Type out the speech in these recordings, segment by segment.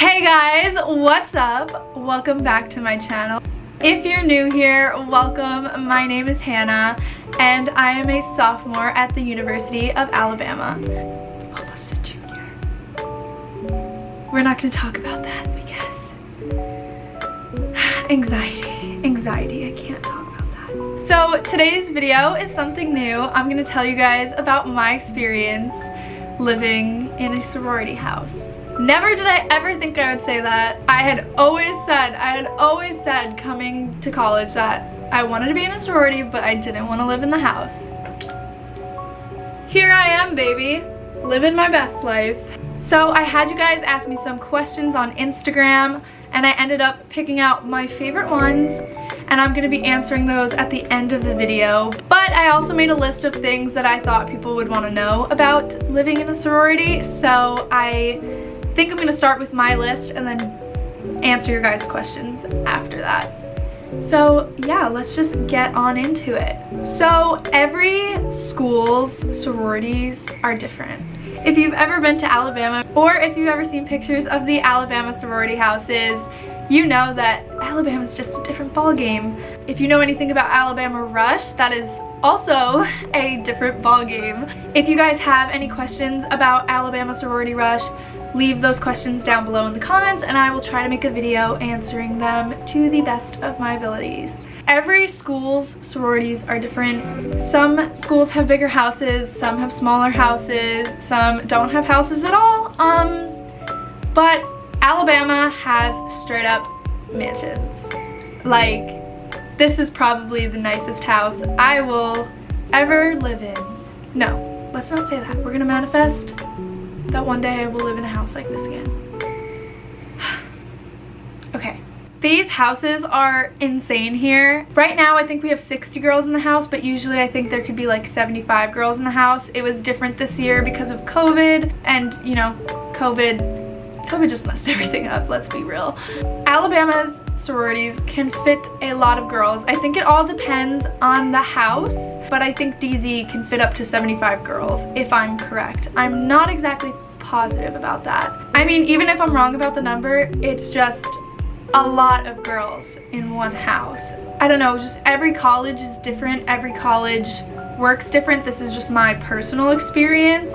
Hey guys, what's up? Welcome back to my channel. If you're new here, welcome. My name is Hannah and I am a sophomore at the University of Alabama. Almost a junior. We're not going to talk about that because anxiety, I can't talk about that. So today's video is something new. I'm going to tell you guys about my experience living in a sorority house. Never did I ever think I would say that. I had always said coming to college that I wanted to be in a sorority, but I didn't want to live in the house. Here I am, baby, living my best life. So I had you guys ask me some questions on Instagram, and I ended up picking out my favorite ones, and I'm going to be answering those at the end of the video. But I also made a list of things that I thought people would want to know about living in a sorority, so I think I'm going to start with my list and then answer your guys' questions after that. So yeah, let's just get on into it. So every school's sororities are different. If you've ever been to Alabama, or if you've ever seen pictures of the Alabama sorority houses, you know that Alabama's just a different ballgame. If you know anything about Alabama Rush, that is also a different ballgame. If you guys have any questions about Alabama sorority rush, leave those questions down below in the comments and I will try to make a video answering them to the best of my abilities. Every school's sororities are different. Some schools have bigger houses, some have smaller houses, some don't have houses at all. But Alabama has straight up mansions. Like, this is probably the nicest house I will ever live in. No, let's not say that. We're gonna manifest that one day I will live in a house like this again. Okay, these houses are insane here. Right now I think we have 60 girls in the house, but usually I think there could be like 75 girls in the house. It was different this year because of COVID, and you know, COVID just messed everything up, let's be real. Alabama's sororities can fit a lot of girls. I think it all depends on the house, but I think DZ can fit up to 75 girls, if I'm correct. I'm not exactly positive about that. I mean, even if I'm wrong about the number, it's just a lot of girls in one house. I don't know, just every college is different. Every college works different. This is just my personal experience.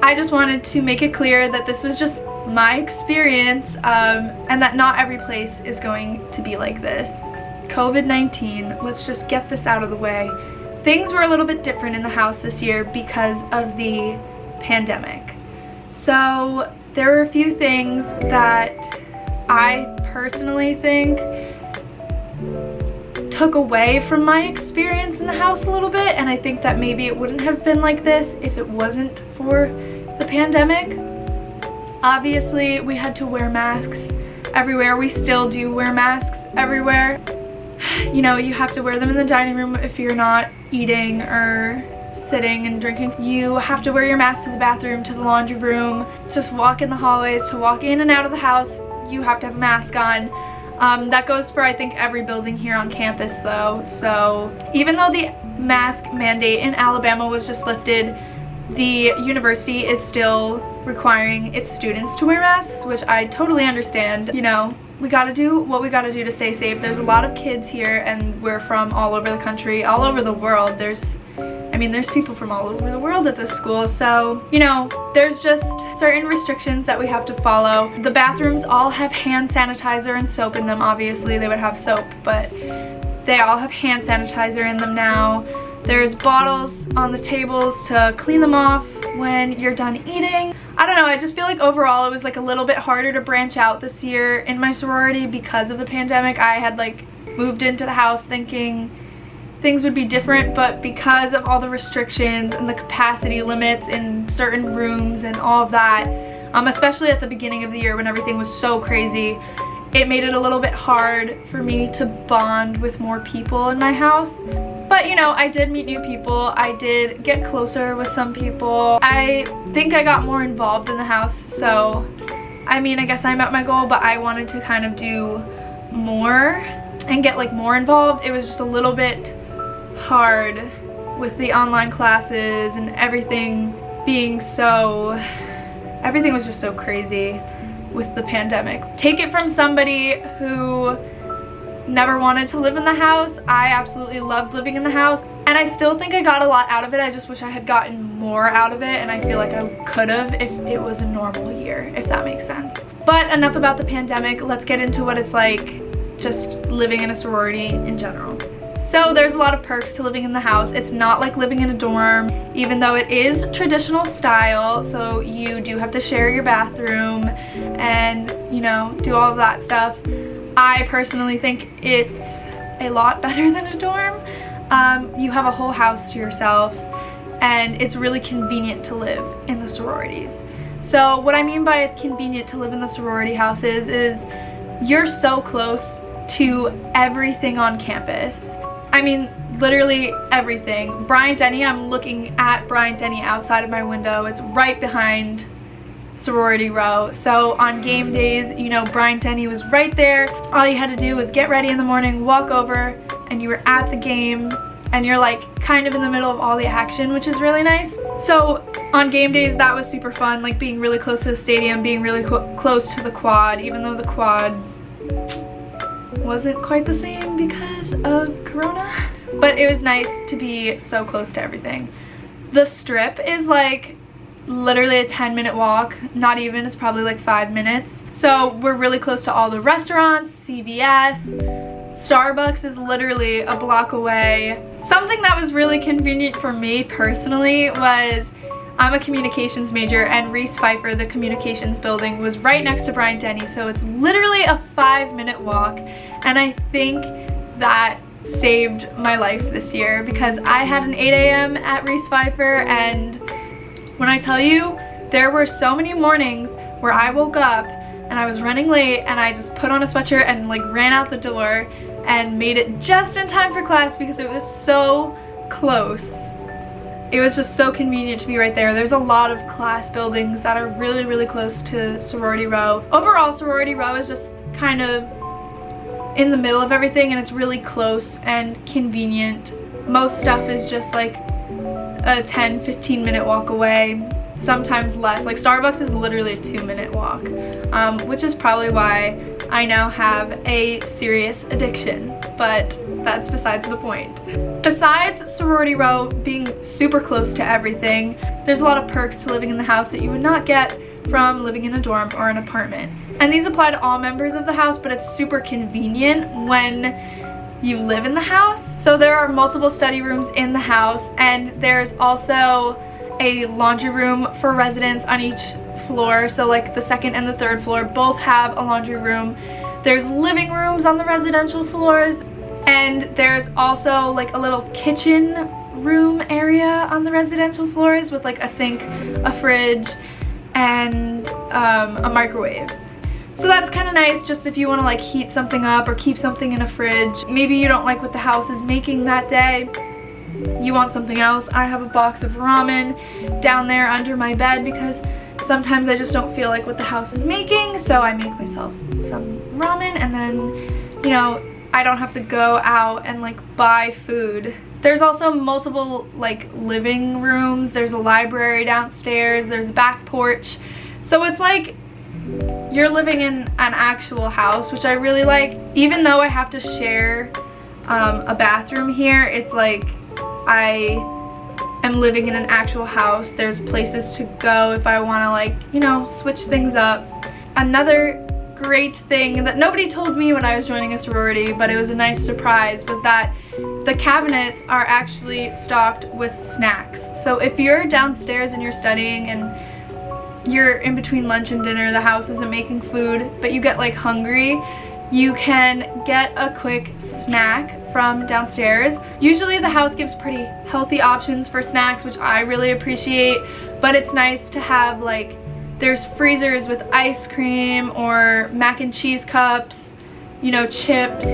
I just wanted to make it clear that this was just my experience, and that not every place is going to be like this. COVID-19, let's just get this out of the way. Things were a little bit different in the house this year because of the pandemic. So there were a few things that I personally think took away from my experience in the house a little bit, and I think that maybe it wouldn't have been like this if it wasn't for the pandemic. Obviously, we had to wear masks everywhere. We still do wear masks everywhere. You know, you have to wear them in the dining room if you're not eating or sitting and drinking. You have to wear your mask to the bathroom, to the laundry room, just walk in the hallways, to walk in and out of the house, you have to have a mask on. That goes for, I think, every building here on campus though. So even though the mask mandate in Alabama was just lifted, the university is still requiring its students to wear masks, which I totally understand. You know, we gotta do what we gotta do to stay safe. There's a lot of kids here and we're from all over the country, all over the world. There's people from all over the world at this school, so, you know, there's just certain restrictions that we have to follow. The bathrooms all have hand sanitizer and soap in them. Obviously, they would have soap, but they all have hand sanitizer in them now. There's bottles on the tables to clean them off when you're done eating. I don't know, I just feel like overall it was like a little bit harder to branch out this year in my sorority because of the pandemic. I had like moved into the house thinking things would be different, but because of all the restrictions and the capacity limits in certain rooms and all of that, especially at the beginning of the year when everything was so crazy, it made it a little bit hard for me to bond with more people in my house. But you know, I did meet new people. I did get closer with some people. I think I got more involved in the house, so I mean, I guess I met my goal, but I wanted to kind of do more and get like more involved. It was just a little bit hard with the online classes and everything being so, everything was just so crazy. with the pandemic. Take it from somebody who never wanted to live in the house. I absolutely loved living in the house, and I still think I got a lot out of it. I just wish I had gotten more out of it, and I feel like I could have if it was a normal year, if that makes sense. But enough about the pandemic. Let's get into what it's like just living in a sorority in general. So there's a lot of perks to living in the house. It's not like living in a dorm, even though it is traditional style, so you do have to share your bathroom and, you know, do all of that stuff. I personally think it's a lot better than a dorm. You have a whole house to yourself, and it's really convenient to live in the sororities. So what I mean by it's convenient to live in the sorority houses is you're so close to everything on campus. I mean, literally everything. Bryant-Denny, I'm looking at Bryant-Denny outside of my window. It's right behind Sorority Row. So on game days, you know, Bryant-Denny was right there. All you had to do was get ready in the morning, walk over, and you were at the game, and you're like kind of in the middle of all the action, which is really nice. So on game days, that was super fun, like being really close to the stadium, being really close to the quad, even though the quad wasn't quite the same because of Corona. But it was nice to be so close to everything. The strip is like literally a 10-minute walk, not even, it's probably like 5 minutes. So we're really close to all the restaurants, CVS, Starbucks is literally a block away. Something that was really convenient for me personally was I'm a communications major, and Reese Pfeiffer, the communications building, was right next to Bryant-Denny, so it's literally a 5-minute walk, and I think that saved my life this year because I had an 8 a.m. at Reese Pfeiffer, and when I tell you, there were so many mornings where I woke up and I was running late and I just put on a sweatshirt and like ran out the door and made it just in time for class because it was so close. It was just so convenient to be right there. There's a lot of class buildings that are really, really close to Sorority Row. Overall, Sorority Row is just kind of in the middle of everything, and it's really close and convenient. Most stuff is just like a 10-15 minute walk away, sometimes less. Like Starbucks is literally a 2-minute walk, which is probably why I now have a serious addiction, but that's besides the point. Besides Sorority Row being super close to everything, there's a lot of perks to living in the house that you would not get from living in a dorm or an apartment. And these apply to all members of the house, but it's super convenient when you live in the house. So there are multiple study rooms in the house, and there's also a laundry room for residents on each floor. So like the second and the third floor both have a laundry room. There's living rooms on the residential floors, and there's also like a little kitchen room area on the residential floors with like a sink, a fridge, and a microwave. So that's kind of nice just if you want to like heat something up or keep something in a fridge. Maybe you don't like what the house is making that day, you want something else. I have a box of ramen down there under my bed because sometimes I just don't feel like what the house is making, so I make myself some ramen, and then, you know, I don't have to go out and like buy food. There's also multiple like living rooms, there's a library downstairs, there's a back porch. So it's like you're living in an actual house, which I really like. Even though I have to share a bathroom here, it's like I am living in an actual house. There's places to go if I want to, like, you know, switch things up. Another great thing that nobody told me when I was joining a sorority, but it was a nice surprise, was that the cabinets are actually stocked with snacks. So if you're downstairs and you're studying and you're in between lunch and dinner, the house isn't making food, but you get like hungry, you can get a quick snack from downstairs. Usually the house gives pretty healthy options for snacks, which I really appreciate, but it's nice to have, like, there's freezers with ice cream or mac and cheese cups, you know, chips,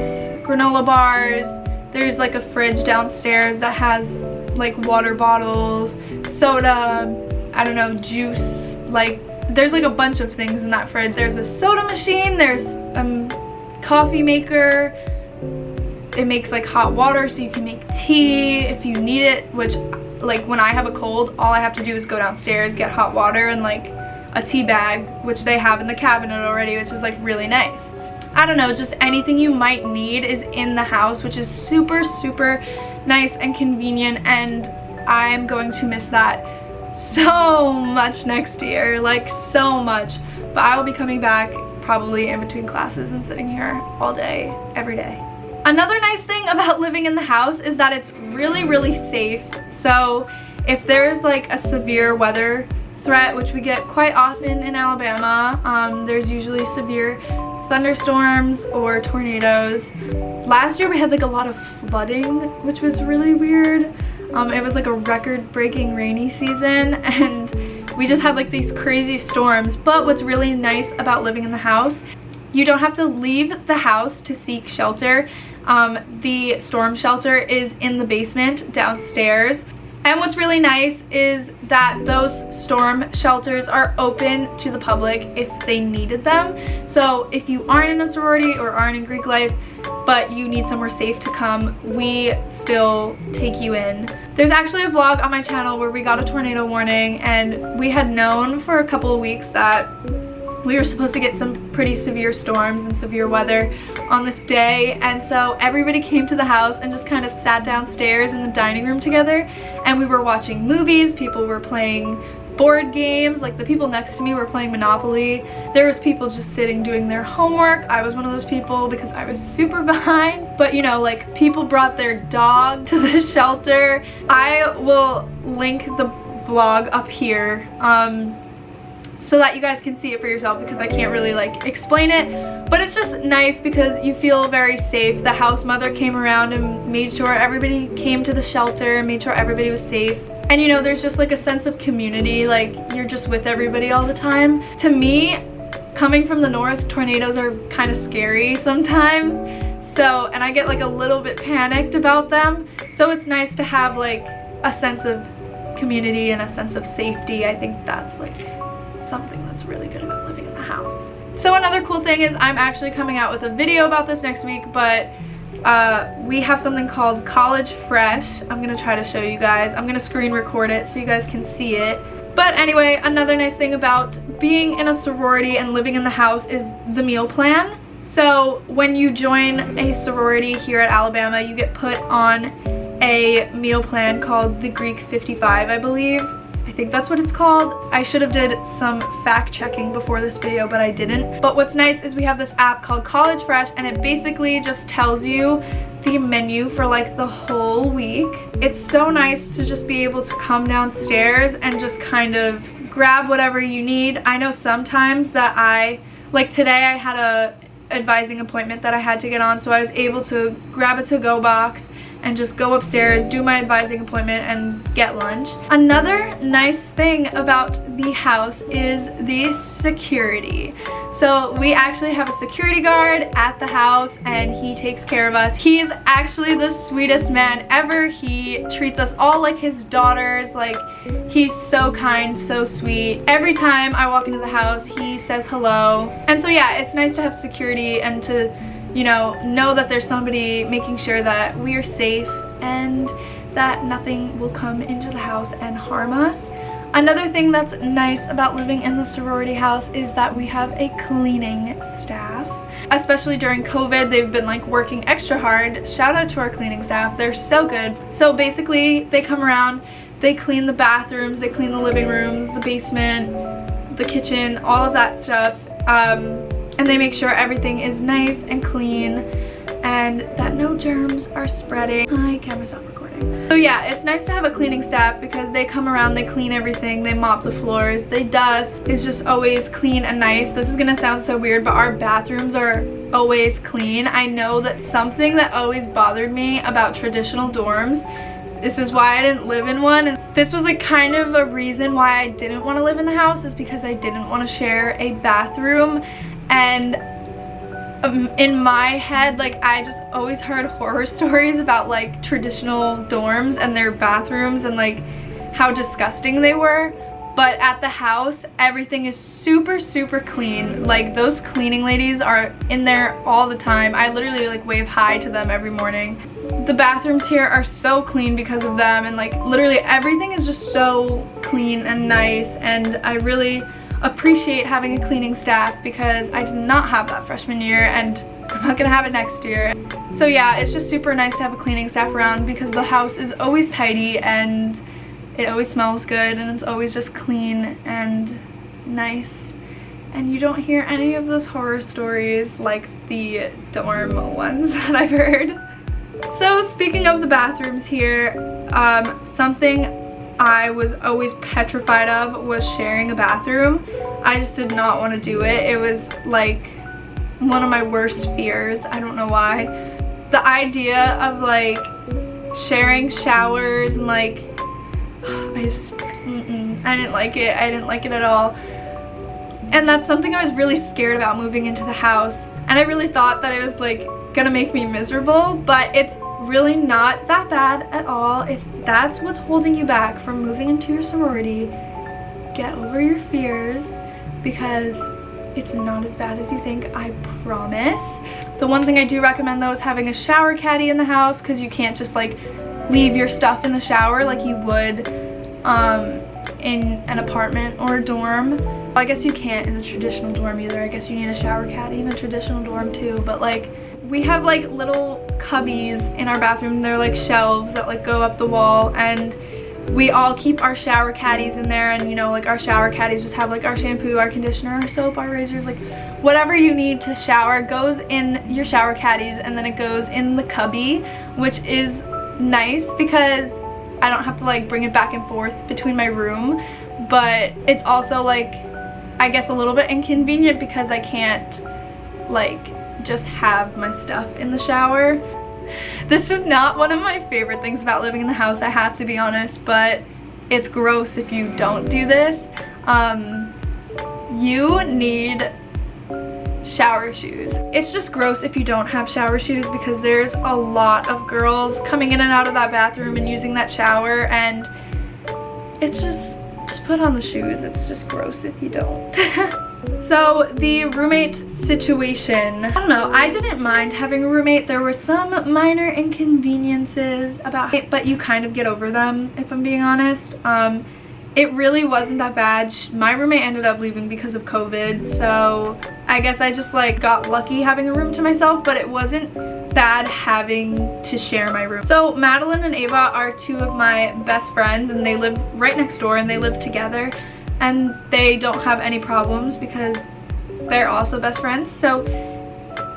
granola bars. There's like a fridge downstairs that has like water bottles, soda, I don't know, juice. Like, there's like a bunch of things in that fridge. There's a soda machine, there's a coffee maker. It makes like hot water so you can make tea if you need it, which, like, when I have a cold, all I have to do is go downstairs, get hot water, and like a tea bag, which they have in the cabinet already, which is like really nice. I don't know, just anything you might need is in the house, which is super, super nice and convenient, and I'm going to miss that so much next year, like so much. But I will be coming back probably in between classes and sitting here all day, every day. Another nice thing about living in the house is that it's really, really safe. So if there's like a severe weather threat, which we get quite often in Alabama, there's usually severe thunderstorms or tornadoes. Last year we had like a lot of flooding, which was really weird. It was like a record-breaking rainy season, and we just had like these crazy storms. But what's really nice about living in the house, you don't have to leave the house to seek shelter. The storm shelter is in the basement downstairs. And what's really nice is that those storm shelters are open to the public if they needed them. So if you aren't in a sorority or aren't in Greek life, but you need somewhere safe to come, we still take you in. There's actually a vlog on my channel where we got a tornado warning, and we had known for a couple of weeks that we were supposed to get some pretty severe storms and severe weather on this day, and so everybody came to the house and just kind of sat downstairs in the dining room together, and we were watching movies. People were playing board games, like the people next to me were playing Monopoly. There was people just sitting doing their homework. I was one of those people because I was super behind, but you know, like people brought their dog to the shelter. I will link the vlog up here so that you guys can see it for yourself, because I can't really like explain it, but it's just nice because you feel very safe. The house mother came around and made sure everybody came to the shelter, made sure everybody was safe. And you know, there's just like a sense of community, like you're just with everybody all the time. To me, coming from the north, tornadoes are kind of scary sometimes. So, and I get like a little bit panicked about them. So it's nice to have like a sense of community and a sense of safety. I think that's like something that's really good about living in the house. So another cool thing is I'm actually coming out with a video about this next week, but we have something called College Fresh. I'm gonna try to show you guys. I'm gonna screen record it so you guys can see it. But anyway, another nice thing about being in a sorority and living in the house is the meal plan. So when you join a sorority here at Alabama, you get put on a meal plan called the Greek 55, I believe. I think that's what it's called. I should have did some fact checking before this video, but I didn't. But what's nice is we have this app called College Fresh, and it basically just tells you the menu for like the whole week. It's so nice to just be able to come downstairs and just kind of grab whatever you need. I know sometimes that like today I had a advising appointment that I had to get on, so I was able to grab a to-go box and just go upstairs, do my advising appointment, and get lunch. Another nice thing about the house is the security. So we actually have a security guard at the house, and he takes care of us. He is actually the sweetest man ever. He treats us all like his daughters. Like, he's so kind, so sweet. Every time I walk into the house, he says hello. And so yeah, it's nice to have security and to, you know that there's somebody making sure that we are safe and that nothing will come into the house and harm us. Another thing that's nice about living in the sorority house is that we have a cleaning staff. Especially during COVID, they've been like working extra hard. Shout out to our cleaning staff, they're so good. So basically, they come around, they clean the bathrooms, they clean the living rooms, the basement, the kitchen, all of that stuff. And they make sure everything is nice and clean and that no germs are spreading. Hi, camera, stop recording. So yeah, it's nice to have a cleaning staff because they come around, they clean everything, they mop the floors, they dust. It's just always clean and nice. This is gonna sound so weird, but our bathrooms are always clean. I know that's something that always bothered me about traditional dorms. This is why I didn't live in one. And this was like kind of a reason why I didn't want to live in the house, is because I didn't want to share a bathroom. And in my head, like, I just always heard horror stories about like traditional dorms and their bathrooms and like how disgusting they were. But at the house, everything is super, super clean. Like, those cleaning ladies are in there all the time. I literally like wave hi to them every morning. The bathrooms here are so clean because of them, and like literally everything is just so clean and nice, and I really appreciate having a cleaning staff because I did not have that freshman year and I'm not gonna have it next year. So yeah, it's just super nice to have a cleaning staff around because the house is always tidy and it always smells good and it's always just clean and nice. And you don't hear any of those horror stories like the dorm ones that I've heard. So speaking of the bathrooms here, something I was always petrified of was sharing a bathroom. I just did not want to do it. It was like one of my worst fears. I don't know why. The idea of like sharing showers and like, I didn't like it. I didn't like it at all. And that's something I was really scared about moving into the house. And I really thought that it was like gonna make me miserable, but it's really not that bad at all. If that's what's holding you back from moving into your sorority, get over your fears because it's not as bad as you think, I promise. The one thing I do recommend though is having a shower caddy in the house because you can't just like leave your stuff in the shower like you would in an apartment or a dorm. Well, I guess you can't in a traditional dorm either. I guess you need a shower caddy in a traditional dorm too, but like we have like little cubbies in our bathroom. They're like shelves that like go up the wall and we all keep our shower caddies in there, and you know, like our shower caddies just have like our shampoo, our conditioner, our soap, our razors, like whatever you need to shower goes in your shower caddies, and then it goes in the cubby, which is nice because I don't have to like bring it back and forth between my room, but it's also like I guess a little bit inconvenient because I can't like just have my stuff in the shower. This is not one of my favorite things about living in the house, I have to be honest, but it's gross if you don't do this. You need shower shoes. It's just gross if you don't have shower shoes because there's a lot of girls coming in and out of that bathroom and using that shower, and it's just put on the shoes. It's just gross if you don't. So the roommate situation, I don't know, I didn't mind having a roommate. There were some minor inconveniences about it, but you kind of get over them if I'm being honest. It really wasn't that bad. My roommate ended up leaving because of COVID, so I guess I just like got lucky having a room to myself, but it wasn't bad having to share my room. So Madeline and Ava are two of my best friends and they live right next door and they live together and they don't have any problems because they're also best friends. So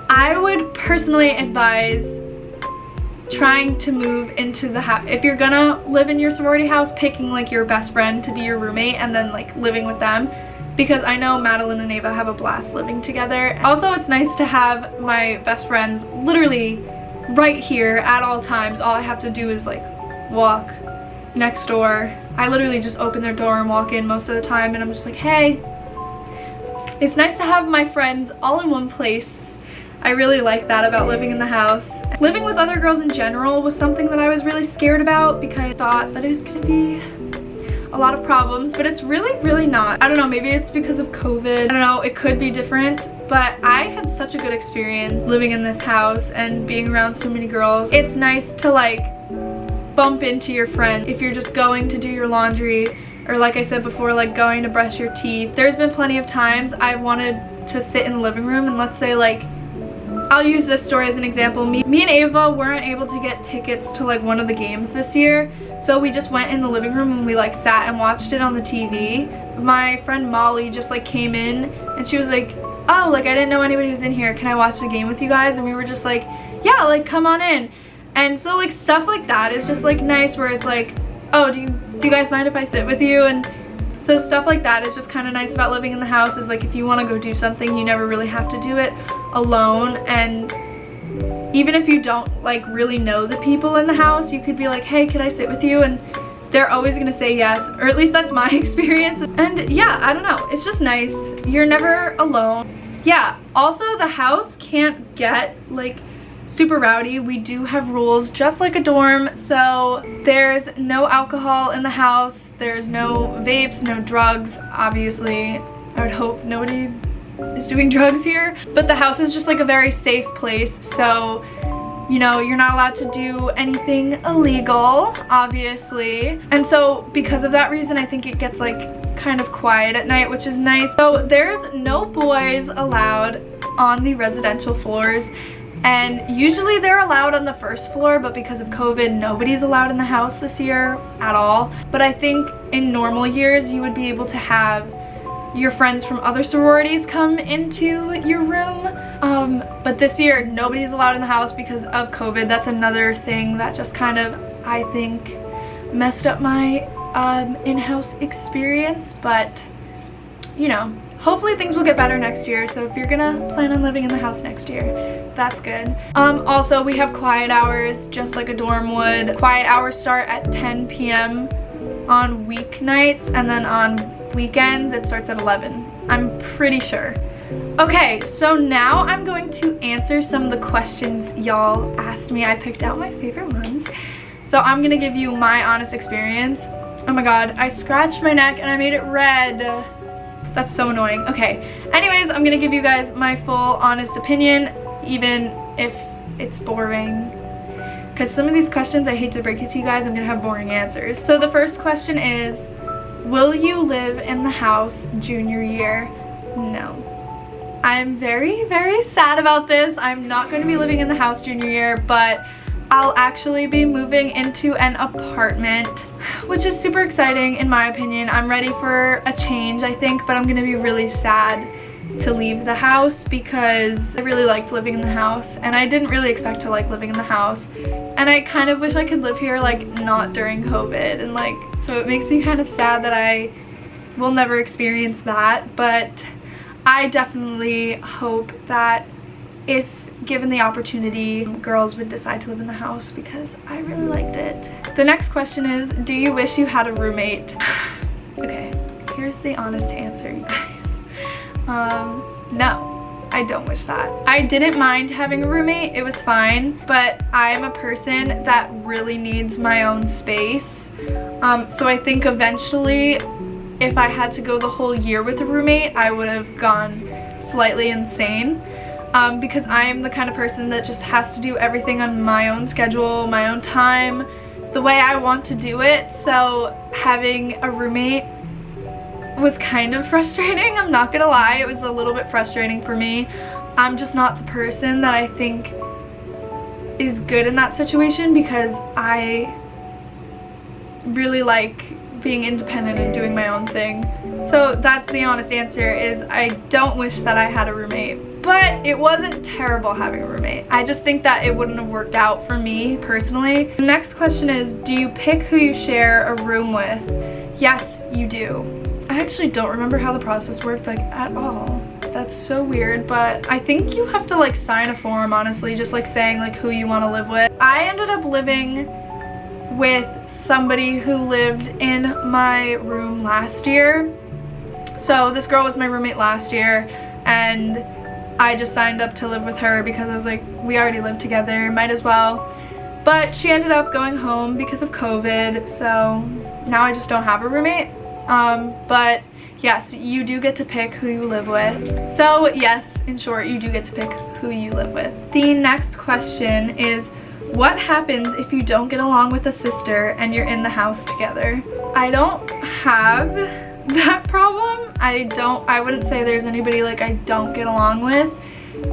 I would personally advise trying to move into the house. If you're gonna live in your sorority house, picking like your best friend to be your roommate and then like living with them, because I know Madeline and Ava have a blast living together. Also, it's nice to have my best friends literally right here at all times. All I have to do is like walk next door. I literally just open their door and walk in most of the time, and I'm just like, hey. It's nice to have my friends all in one place. I really like that about living in the house. Living with other girls in general was something that I was really scared about because I thought that it was gonna be a lot of problems, but it's really not. I don't know, maybe it's because of COVID. I don't know, it could be different, but I had such a good experience living in this house and being around so many girls. It's nice to like bump into your friend if you're just going to do your laundry, or like I said before, like going to brush your teeth. There's been plenty of times I've wanted to sit in the living room and let's say like, I'll use this story as an example. Me and Ava weren't able to get tickets to like one of the games this year, so we just went in the living room and we like sat and watched it on the TV. My friend Molly just like came in and she was like, oh, like I didn't know anybody was in here, can I watch the game with you guys? And we were just like, yeah, like come on in. And so like stuff like that is just like nice, where it's like, oh, do you guys mind if I sit with you? And so stuff like that is just kind of nice about living in the house, is like if you want to go do something, you never really have to do it alone. And even if you don't like really know the people in the house, you could be like, hey, could I sit with you? And they're always gonna say yes, or at least that's my experience. And yeah, I don't know, it's just nice. You're never alone. Yeah, also the house can't get like super rowdy. We do have rules just like a dorm, so there's no alcohol in the house, there's no vapes, no drugs, obviously. I would hope nobody is doing drugs here, but the house is just like a very safe place, so you know, you're not allowed to do anything illegal, obviously. And so because of that reason, I think it gets like kind of quiet at night, which is nice. So there's no boys allowed on the residential floors, and usually they're allowed on the first floor, but because of COVID, nobody's allowed in the house this year at all. But I think in normal years you would be able to have your friends from other sororities come into your room, but this year nobody's allowed in the house because of COVID. That's another thing that just kind of, I think, messed up my in-house experience. But you know, hopefully things will get better next year. So if you're gonna plan on living in the house next year, that's good. Also, we have quiet hours just like a dorm would. Quiet hours start at 10 p.m. on weeknights, and then on weekends it starts at 11. I'm pretty sure. Okay, so now I'm going to answer some of the questions y'all asked me. I picked out my favorite ones. So I'm gonna give you my honest experience. Oh my god, I scratched my neck and I made it red. That's so annoying. Okay, anyways, I'm gonna give you guys my full honest opinion, even if it's boring. Because some of these questions, I hate to break it to you guys, I'm gonna have boring answers. So the first question is, will you live in the house junior year? No. I'm very, very sad about this. I'm not going to be living in the house junior year, but I'll actually be moving into an apartment, which is super exciting in my opinion. I'm ready for a change, I think, but I'm going to be really sad to leave the house because I really liked living in the house, and I didn't really expect to like living in the house, and I kind of wish I could live here like not during COVID, and like, so it makes me kind of sad that I will never experience that. But I definitely hope that if given the opportunity, girls would decide to live in the house because I really liked it. The next question is, do you wish you had a roommate? Okay, here's the honest answer, you guys. No, I don't wish that. I didn't mind having a roommate, it was fine, but I'm a person that really needs my own space. So I think eventually, if I had to go the whole year with a roommate, I would have gone slightly insane. Because I am the kind of person that just has to do everything on my own schedule, my own time, the way I want to do it. So having a roommate was kind of frustrating, I'm not gonna lie. It was a little bit frustrating for me. I'm just not the person that I think is good in that situation, because I really like being independent and doing my own thing. So that's the honest answer, is I don't wish that I had a roommate. But it wasn't terrible having a roommate. I just think that it wouldn't have worked out for me personally. The next question is, do you pick who you share a room with? Yes, you do. I actually don't remember how the process worked like at all. That's so weird, but I think you have to like sign a form, honestly, just like saying like who you want to live with. I ended up living with somebody who lived in my room last year. So this girl was my roommate last year, and I just signed up to live with her because I was like, we already live together, might as well. But she ended up going home because of COVID, so now I just don't have a roommate. But yes, you do get to pick who you live with. So yes, in short, you do get to pick who you live with. The next question is, what happens if you don't get along with a sister and you're in the house together? I don't have that problem. I wouldn't say there's anybody like I don't get along with,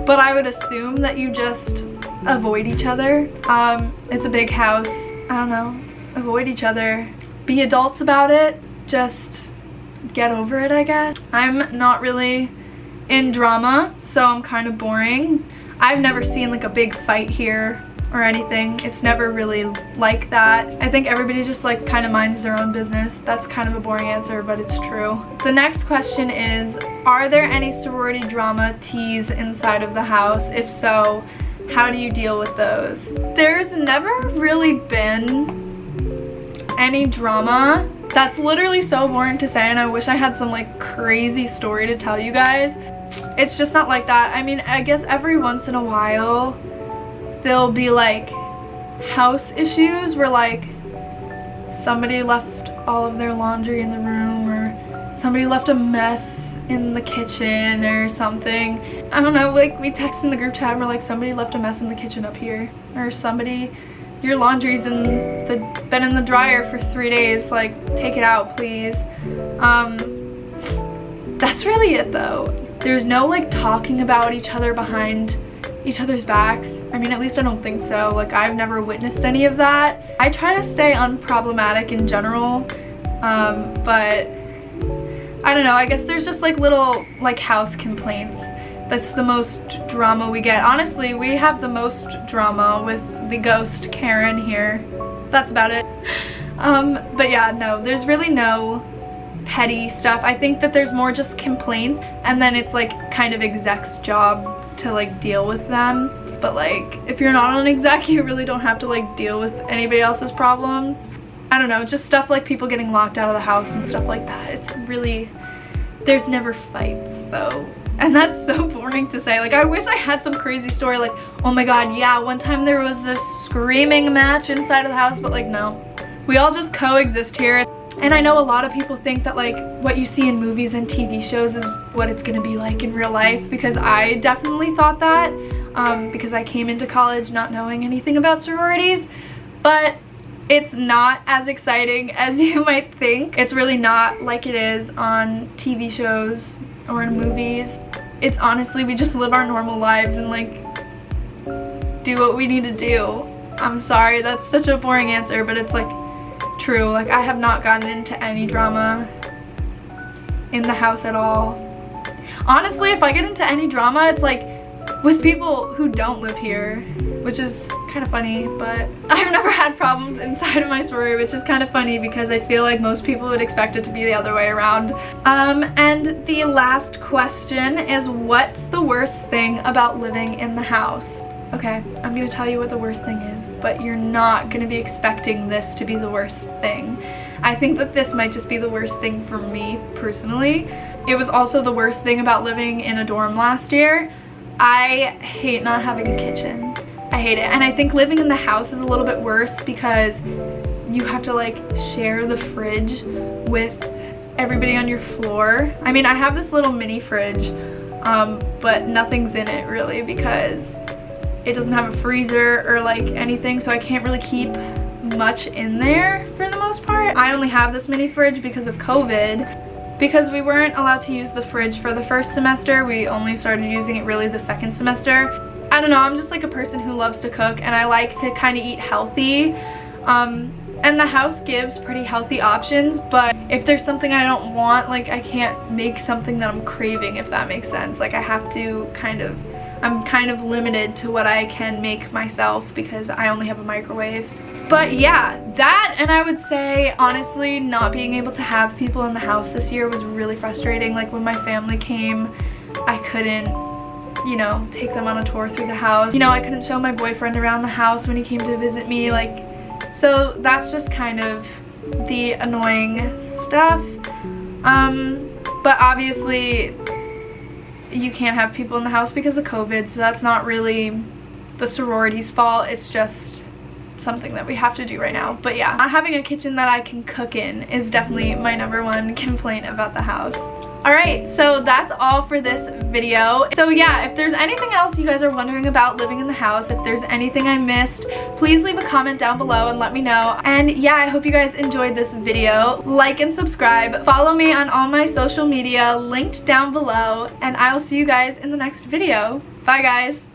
but I would assume that you just avoid each other. It's a big house. I don't know. Avoid each other. Be adults about it. Just get over it, I guess. I'm not really in drama, so I'm kind of boring. I've never seen like a big fight here or anything. It's never really like that. I think everybody just like kind of minds their own business. That's kind of a boring answer, but it's true. The next question is, are there any sorority drama teas inside of the house? If so, how do you deal with those? There's never really been any drama. That's literally so boring to say, and I wish I had some like crazy story to tell you guys. It's just not like that. I mean, I guess every once in a while there'll be like house issues where like somebody left all of their laundry in the room, or somebody left a mess in the kitchen or something. I don't know, like we text in the group chat and we're like, somebody left a mess in the kitchen up here, or somebody your laundry's been in the dryer for 3 days, like, take it out, please. That's really it though. There's no like talking about each other behind each other's backs. I mean, at least I don't think so. Like, I've never witnessed any of that. I try to stay unproblematic in general, but I don't know, I guess there's just like little like house complaints. That's the most drama we get. Honestly, we have the most drama with the ghost Karen here. That's about it. But yeah, no, there's really no petty stuff. I think that there's more just complaints, and then it's like kind of exec's job to like deal with them. But like, if you're not an exec, you really don't have to like deal with anybody else's problems. I don't know, just stuff like people getting locked out of the house and stuff like that. It's really, there's never fights though. And that's so boring to say. Like, I wish I had some crazy story like, oh my god, yeah, one time there was this screaming match inside of the house, but like, no. We all just coexist here. And I know a lot of people think that like what you see in movies and TV shows is what it's gonna be like in real life, because I definitely thought that, because I came into college not knowing anything about sororities, but it's not as exciting as you might think. It's really not like it is on TV shows or in movies. It's honestly, we just live our normal lives and like do what we need to do. I'm sorry, that's such a boring answer, but it's like true. Like, I have not gotten into any drama in the house at all. Honestly, if I get into any drama, it's like with people who don't live here, which is kind of funny, but I've never had problems inside of my sorority, which is kind of funny because I feel like most people would expect it to be the other way around. And the last question is, what's the worst thing about living in the house? Okay, I'm gonna tell you what the worst thing is, but you're not gonna be expecting this to be the worst thing. I think that this might just be the worst thing for me personally. It was also the worst thing about living in a dorm last year. I hate not having a kitchen. I hate it. And I think living in the house is a little bit worse because you have to like share the fridge with everybody on your floor. I mean, I have this little mini fridge, but nothing's in it really because it doesn't have a freezer or like anything, so I can't really keep much in there for the most part. I only have this mini fridge because of COVID. Because we weren't allowed to use the fridge for the first semester, we only started using it really the second semester. I don't know, I'm just like a person who loves to cook and I like to kind of eat healthy. And the house gives pretty healthy options, but if there's something I don't want, like I can't make something that I'm craving, if that makes sense. Like I have to I'm kind of limited to what I can make myself because I only have a microwave. But yeah, that, and I would say honestly not being able to have people in the house this year was really frustrating. Like when my family came, I couldn't, you know, take them on a tour through the house. You know, I couldn't show my boyfriend around the house when he came to visit me. Like, so that's just kind of the annoying stuff. But obviously you can't have people in the house because of COVID, so that's not really the sorority's fault. It's just something that we have to do right now. But yeah, not having a kitchen that I can cook in is definitely my #1 complaint about the house. Alright, so that's all for this video. So yeah, if there's anything else you guys are wondering about living in the house, if there's anything I missed, please leave a comment down below and let me know. And yeah, I hope you guys enjoyed this video. Like and subscribe. Follow me on all my social media linked down below, and I'll see you guys in the next video. Bye guys!